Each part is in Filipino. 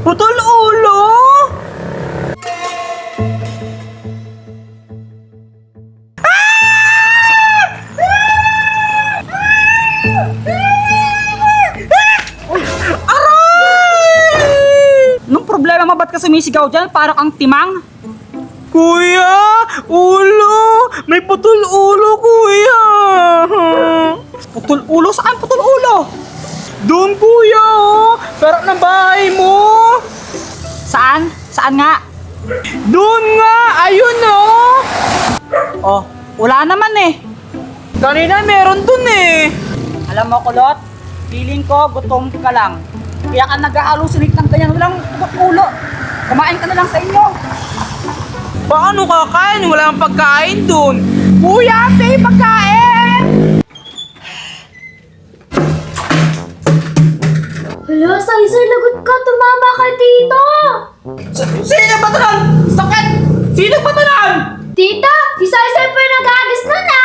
Putol ulo? Anong problema mo? Ba't ka sumisigaw dyan? Parang ang timang? Kuya! Ulo! May putol ulo, kuya! Putol ulo? Saan putol ulo? Doon, kuya! Sarap ng bahay mo! Saan? Saan nga? Doon nga! Ayun, oh! Oh, wala naman eh. Kanina meron doon eh. Alam mo, Kulot, feeling ko gutom ka lang. Kaya ka nag-aalusinate ng ganyan, walang ulo. Kumain ka na lang sa inyo. Paano kakain? Wala kang pagkain dun. Kuya, ate, pagkain! Hala, Saysay, lagot ka. Tumama ka dito. Sino ba tanan? Sakit! Sino ba tanan? Tita, si Saysay po yung nag-aagis nun, ha?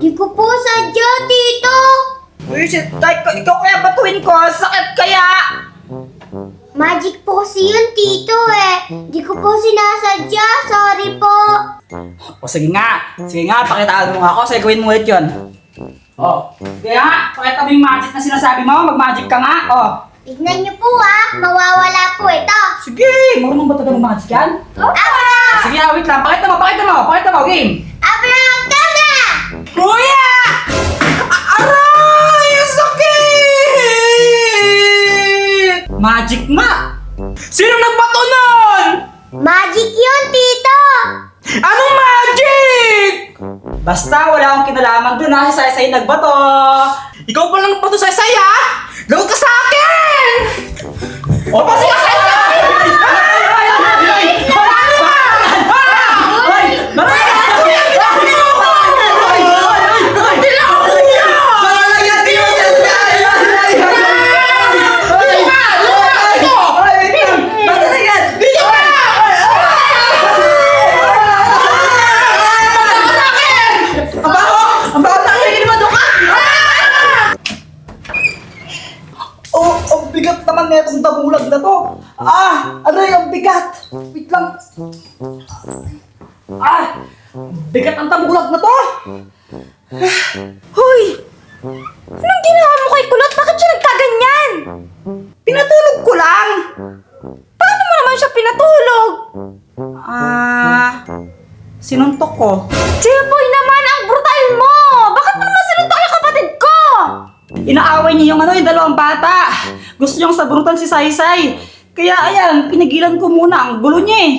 Di ko po sadya, Tito. Uy, shit, ikaw kaya batuin ko. Sakit kaya! Magic po kasi yun, Tito, eh. Di ko po sinasadya. Sorry po. O sige nga, pakitaan mo nga ako. Sige, gawin mo ulit yun. O, sige nga, pakita mo yung magic na sinasabi mo. Mag-magic ka nga, o. Tignan niyo po, ha. Mawawala po ito. Sige, marunong ba talaga mag-magic yan? Abra! Sige, wait lang. Pakita mo, game. Abracadabra! Kuya! Aray! Ang sakit! Magic nga! Sino nagbato nun? Magic yun, Tito. Anong magic? Basta wala akong kinalaman dun ha, si Saysay nagbato. Ikaw pa lang nagbato, Saysay ha? Lagot ka sa akin! O, kasi ka Saysay! Ang bigat naman na itong damulag na to. Aray, ang bigat. Wait lang. Bigat ang damulag na to. Hoy! Anong ginawa mo kay Kulot? Bakit siya nagkaganyan? Pinatulog ko lang. Paano mo naman siya pinatulog? Sinuntok ko. Jeboy naman, ang brutal mo! Bakit mo naman sinuntok yung kapatid ko? Inaaway niya yung yung dalawang bata. Gusto niyang sabunutan si Saysay. Kaya ayan, pinigilan ko muna ang gulo niya eh.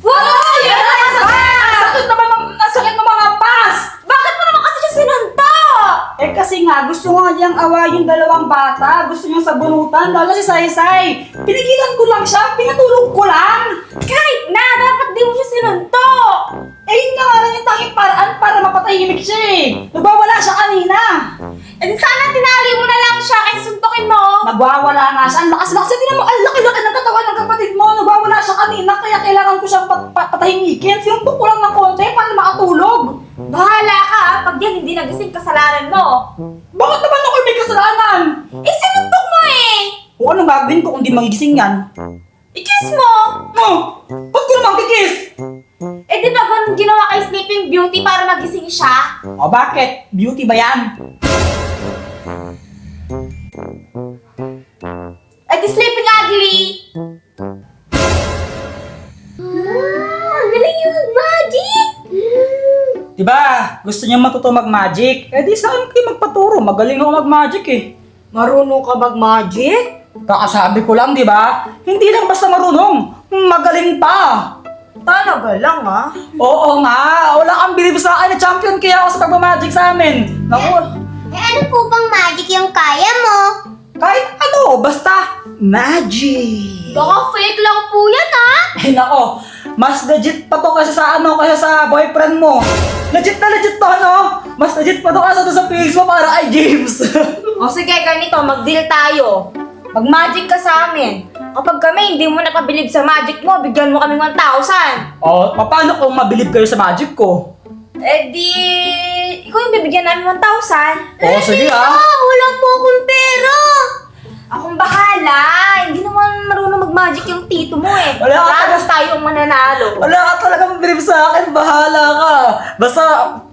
Wow! Yan na! Sakit naman ang sakit ng mga pas! Bakit mo naman kasi siya sinuntok? Eh kasi nga, gusto nga niyang awayin yung dalawang bata. Gusto niyang sabunutan, lalo si Saysay. Pinigilan ko lang siya, pinatulog ko lang. Kahit na, dapat di mo siya sinuntok! Eh yun nga lang yung tanging paraan para mapatahimik siya eh. Nagwawala siya kanina. Eh di sana tinali mo na lang siya kasi suntukin mo! Nagwawala nga siya. Ang lakas-lakas. Tingnan mo, ang laki-laki ng katawan ng kapatid mo. Nagwawala siya kanina, kaya kailangan ko siyang patahimikin. Sinuntok ko lang ng konti para makatulog. Bahala ka ha, pag yan hindi nagising kasalanan mo! Bakit naman ako may kasalanan? Eh sinuntok mo eh! O anong gagawin ko kung di magigising yan? I-kiss mo! Ba't ko naman kikis? Eh di ba ganun ginawa kay Sleeping Beauty para magising siya? O bakit? Beauty ba yan? Eh di Sleeping Ugly! Ang galing yung mag-magic! Diba? Gusto niya matuto mag-magic? Eh di saan kayo magpaturo? Magaling ako mag-magic eh. Marunong ka mag-magic? Kakasabi ko lang, di ba? Hindi lang basta marunong. Magaling pa. Talaga lang ah. Oo nga. Wala kang bilib sa akin na champion kaya ako sa pagmamagic sa amin. Naku. Eh ano po bang magic yung kaya mo? Kahit ano, basta magic. Baka fake lang po yan ha? Eh nako, mas legit pa to kasi sa kaysa sa boyfriend mo. Legit na legit to, ano? Mas legit pa to kasi sa feelings mo para kay James. O sige, ganito, mag-deal tayo. Mag-magic ka sa amin. Kapag kami hindi mo nakabilib sa magic mo, bigyan mo kami 1,000. O, paano kung mabilib kayo sa magic ko? Eh di, ikaw yung bibigyan namin 1,000. O, sige ah. Wala po akong pera! Akong bahala. Hindi naman marunong mag-magic yung tito mo eh. Wala ka Tapos tayong mananalo. Wala ka talagang believe sa akin, bahala ka. Basta,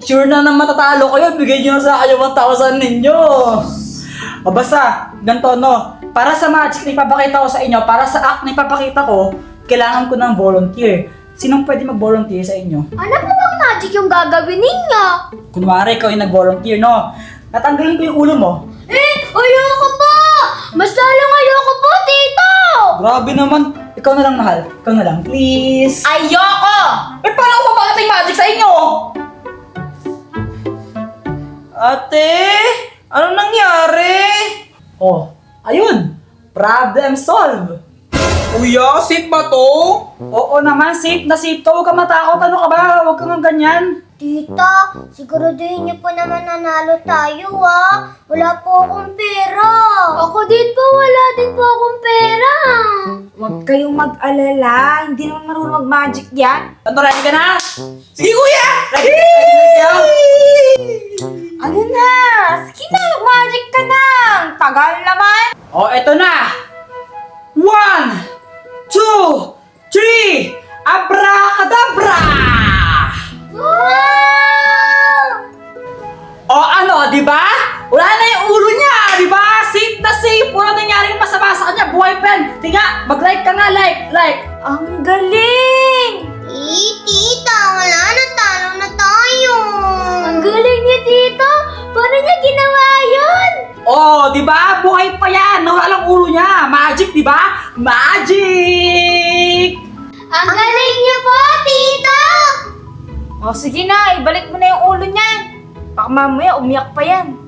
sure na matatalo kayo, bigay nyo na sa akin yung 1,000 ninyo. O basta, ganito no, para sa magic na ipapakita ko sa inyo, para sa act na ipapakita ko, kailangan ko ng volunteer. Sinong pwede mag-volunteer sa inyo? Ano po bang magic yung gagawin ninyo? Kunwari, ikaw yung nag-volunteer, no? Natanggalin ko yung ulo mo. Ayoko po! Mas lalong ayoko po, tito! Grabe naman. Ikaw na lang, mahal. Ikaw na lang, please. Ayoko! Eh, paano ako papakita yung magic sa inyo? Ate, anong nangyari? Oh, ayun. Problem solved. Kuya, safe ba to? Oo naman, safe na safe to. Huwag ka matakot. Ano ka ba? Huwag kang ganyan. Tita, siguraduhin niyo po naman nanalo tayo, ah. Wala po akong pera. Ako din po, wala din po akong pera. Huwag kayong mag-alala. Hindi naman marunong mag-magic yan. Ano, ready ka na? Sige kuya! Ready kayo? Ano na? Sige na, mag-magic ka na. Ang tagal naman. Oh, eto na. 1, 2, 3. Abracadabra! Wow! O ano, di ba? Wala na yung ulo niya, di ba? Safe na safe. Wala nangyaring masama sa kanya, boyfriend. Tiga, mag-like ka nga, like. Ang galing! Tita, wala na, talo na tayo. Ang galing niya, tito. Paano niya ginawa yun? Oh, di ba? Buhay pa yan. Nawala lang ulo niya. Magic, di ba? Magic! Ang galing niya po, tito. O sige na, ibalik mo na yung ulo niyan. Baka mamaya umiyak pa yan.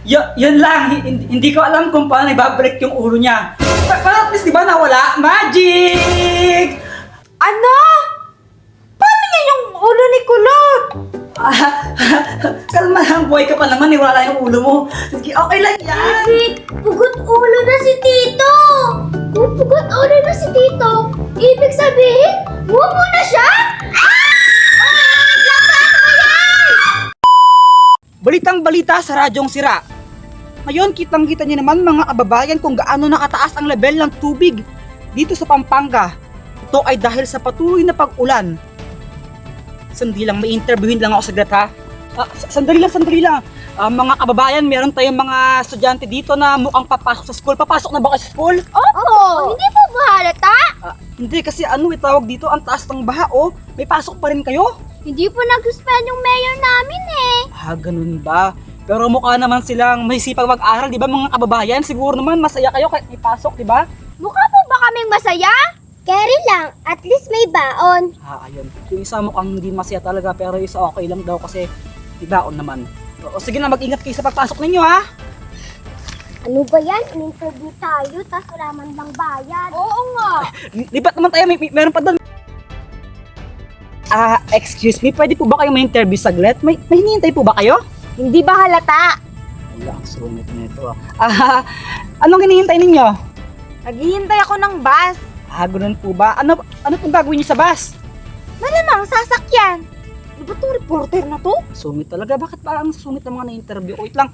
Yun lang. Hindi ko alam kung paano ibabalik yung ulo niya. Pero at least, di ba, nawala? Magic! Ano? Paano niya yung ulo ni Kulot? Kalma lang, buhay ka pa naman. Wala yung ulo mo. Sige, okay lang yan. Pugot ulo na si tito. Kung pugot ulo na si tito, ibig sabihin, mumu na siya? Balitang-balita sa Radyong Sira. Ngayon, kitang-kita niyo naman mga kababayan kung gaano nakataas ang level ng tubig dito sa Pampanga. Ito ay dahil sa patuloy na pag-ulan. Sandali lang, may interviewin lang ako saglit ha. Sandali lang. Mga kababayan, meron tayong mga estudyante dito na mukhang papasok sa school. Papasok na ba kayo sa school? Oo. Hindi po ba halata? Hindi kasi itawag dito, ang taas ng baha oh. May pasok pa rin kayo? Hindi po nag-suspend yung mayor namin eh. Ganun ba? Pero mukha naman silang masisipag mag-aral, di ba mga kababayan? Siguro naman masaya kayo kahit may pasok, di ba? Mukha po ba kaming masaya? Carry lang, at least may baon. Ayun. Yung isa mukhang hindi masaya talaga, pero yung isa okay lang daw kasi may baon naman. O sige na, mag-ingat kayo sa pagpasok ninyo ha! Ano ba yan? In-interview tayo, tas wala man lang bayad. Oo nga. Lipat naman tayo, meron pa doon. Excuse me, pwede po ba kayo may interview saglit? May hinihintay po ba kayo? Hindi ba halata? Wala, ang sungit nito anong hinihintay ninyo? Naghihintay ako ng bus. Ganun po ba? Ano pong gagawin niyo sa bus? Malamang sasakyan. Di ba itong reporter na to? Sungit talaga. Bakit parang sungit ng mga na-interview? Wait lang.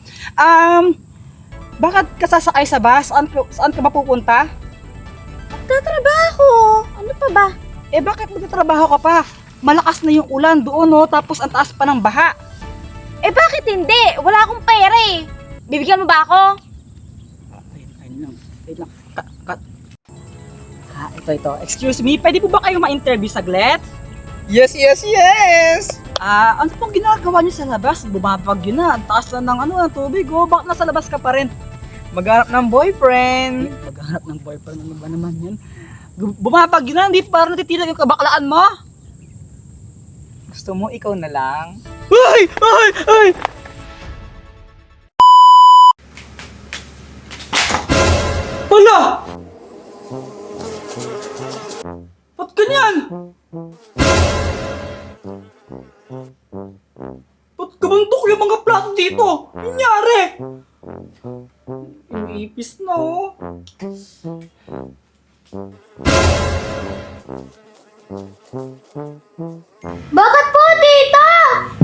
Bakit ka sasakay sa bus? Saan ka ba pupunta? Tatrabaho. Ano pa ba? Bakit magtatrabaho ka pa? Malakas na yung ulan doon, no? Tapos ang taas pa ng baha. Bakit hindi? Wala akong pera eh. Bibigyan mo ba ako? Ayun lang. Wait lang. Cut. Ito. Excuse me, pwede po ba kayo ma-interview saglit? Yes! Ano pong ginagawa niyo sa labas? Bumabagyo na. Ang taas na ng tubig, oh. Bakit nasa labas ka pa rin? Maghanap ng boyfriend. Maghanap ng boyfriend. Ano ba naman yan? Bumabagyo na. Hindi parang natitilag yung kabaklaan mo. Gusto mo ikaw na lang? Ay! Hala! Ba't ganyan? Ba't kabantok yung mga plato dito? Nangyari? Yung ipis na oh. Bakit po, tita?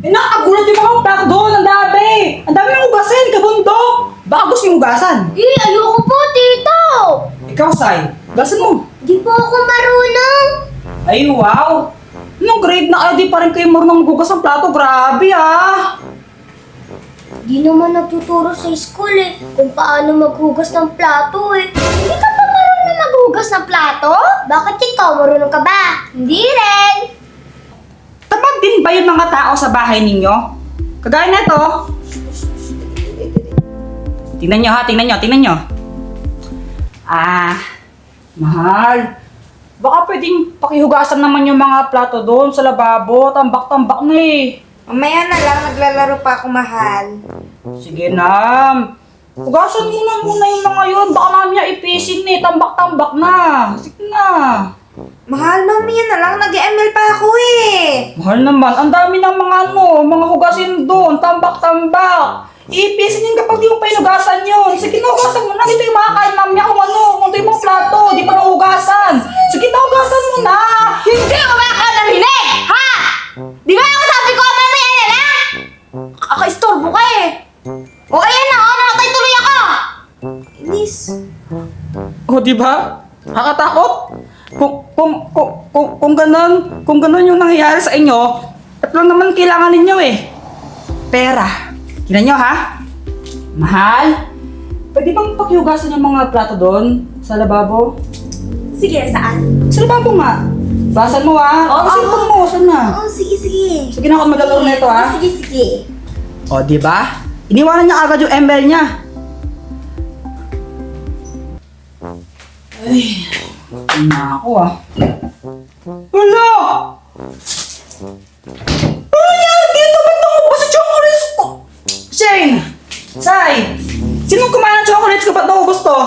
Nakagulat yung mga plato doon. Ang dami. Ang dami ng ugasin, kabundok. Baka gusto yung ugasan. Ayoko po, tita. Ikaw, Sai, hugasan mo. Di po ako marunong. Ay, wow! Nung grade na kayo, di pa rin kayo marunong maghugas ng plato. Grabe, ah! Di naman nagtuturo sa school eh, kung paano maghugas ng plato eh. Hindi ka pa marunong maghugas ng plato? Bakit ikaw, marunong ka ba? Hindi rin. Tamad din ba yung mga tao sa bahay ninyo? Kagaya na ito. Tingnan nyo ha, tingnan nyo. Ah, mahal. Baka pwedeng pakihugasan naman yung mga plato doon sa lababo. Tambak-tambak na eh. Mamaya na lang, naglalaro pa ako, mahal. Sige na. Hugasan muna yung mga yun. Baka mamaya ipisin eh. Tambak-tambak na. Sige na. Mahal, mamaya na lang, nag-ML pa ako eh. Mahal naman. Ang dami ng mga hugasin doon. Tambak-tambak. Ipisin yun kapag di mo pa hinugasan yun. Sige na, hugasan mo na. Dito yung makakain mamaya kung kung ito yung mga plato. Di pa nahugasan. Sige na, hugasan mo na. Hindi ko makakarinig! Ha? Di ba ako sabi ko, mamaya na lang? Kaka-istorbo ka eh. O ayan na, namatay tuloy ako. Inis. O, di ba? Nakakatakot. Kung ganun yung nangyayari sa inyo, at lang naman kailangan ninyo eh. Pera. Tingnan nyo ha. Mahal. Pwede bang pakihugasan yung mga plato doon sa lababo? Sige, saan? Sa lababo nga. Basan mo ha. Oo. Sipon mo, saan na? Oo, sige. Sige na ako maglalaro na ito ha. Sige. O, di ba? Iniwanan niya agad yung ML niya. Ay, na ako ah. Wala! Wala! Dito ba't nakuha sa chocolates ko? Shane! Sai! Sino kumain ng chocolates ko? Ba't naubos to?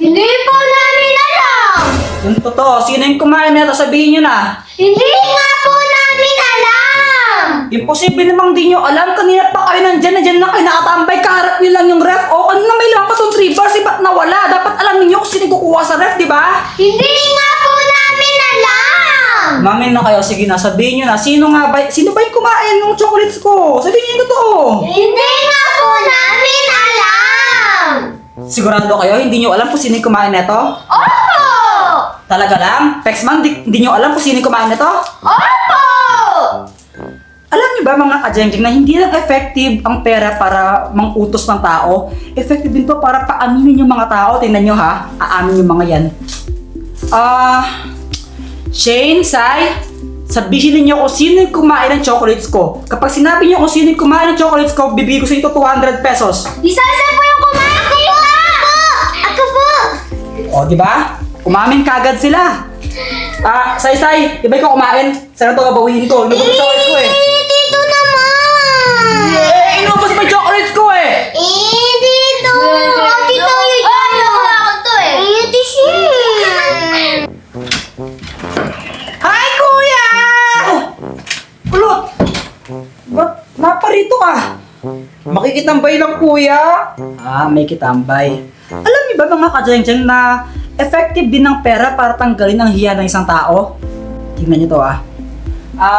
Hindi po namin alam. Yung totoo, sino yung kumain nito? Sabihin nyo na. Hindi nga po namin alam. Imposible namang di nyo alam. Kanina pa kayo nandyan na kayo nakatambay. Kaharap nyo lang yung ref. O, kanina may lamang pa itong 3 bars. Ba't nawala? Dapat alam niyo kung sino kukuha sa ref, di ba? Hindi nga po namin alam. Mamin na kayo. Sige na, sabihin nyo na. Sino ba yung kumain ng chocolates ko? Sabihin nyo yung totoo. Hindi nga po namin alam. Sigurado kayo? Hindi nyo alam kung sino yung kumain nito? Opo! Talaga lang? Pexman, hindi nyo alam kung sino yung kumain nito? Opo! Alam niyo ba mga kajengjeng na hindi lang effective ang pera para mangutos ng tao, effective din to para paaminin yung mga tao. Tingnan nyo ha, aamin yung mga yan. Shane, Sai, sabihin niyo kung sino yung kumain ng chocolates ko. Kapag sinabi niyo kung sino yung kumain ng chocolates ko, bibigay ko sa ito 200 pesos. Isa-isa po yung kumain. Ako po! O, di ba? Umamin kagad sila. Sai, di ba ikaw kumain? Sana ito kabawiin ko. Inubos yung chocolates ko eh. Dito naman! Inubos mo yung chocolates ko eh! Dito! Dito yung ako to eh. Dito siya. Hi, kuya! Kulot! Ba't naparito ka? Makikitambay lang, kuya. May kitambay. Alam niyo ba mga kajengjeng na effective din ng pera para tanggalin ang hiya ng isang tao? Tingnan niyo to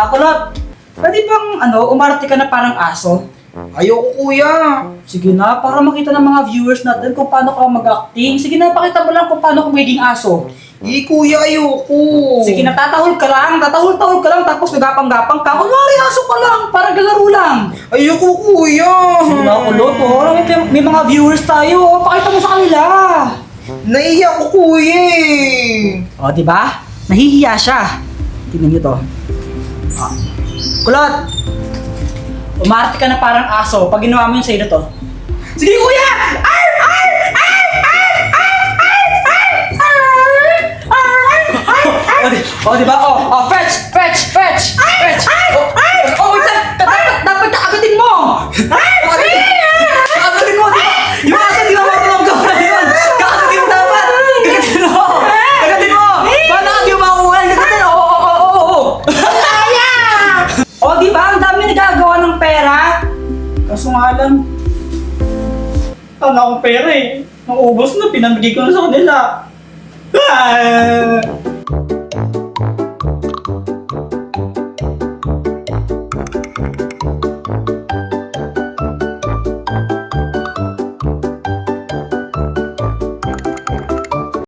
Kulot, pwede bang umarte ka na parang aso? Ayoko, kuya. Sige na, para makita ng mga viewers natin kung paano ka mag-acting. Sige na, pakita mo lang kung paano ka magiging aso. Kuya, ayoko. Sige na, tatahol ka lang, tapos nagapang-gapang ka. Kunwari aso ka lang, para galaro lang. Ayoko, kuya. Sige na, kulot, may mga viewers tayo. Pakita mo sa kanila. Naiiyak ko, kuya. O, di ba? Nahihiya siya. Tingnan niyo to. Kulot! Umarte ka na parang aso pag ginawa mo yung sa'yo to. Sige, kuya! O, di ba? Fetch! Wait lang! Dapat kakagatin mo! Kakagatin mo! Yung aso, di ba marunong gawin yun? Kakagatin mo dapat! Kagatin mo! Paano ka di makuha? Kagatin! O, di ba? Ang dami nagagawa ng pera. Kaso nga lang, wala akong pera eh. Naubos na, pinamigay ko na sa kanila.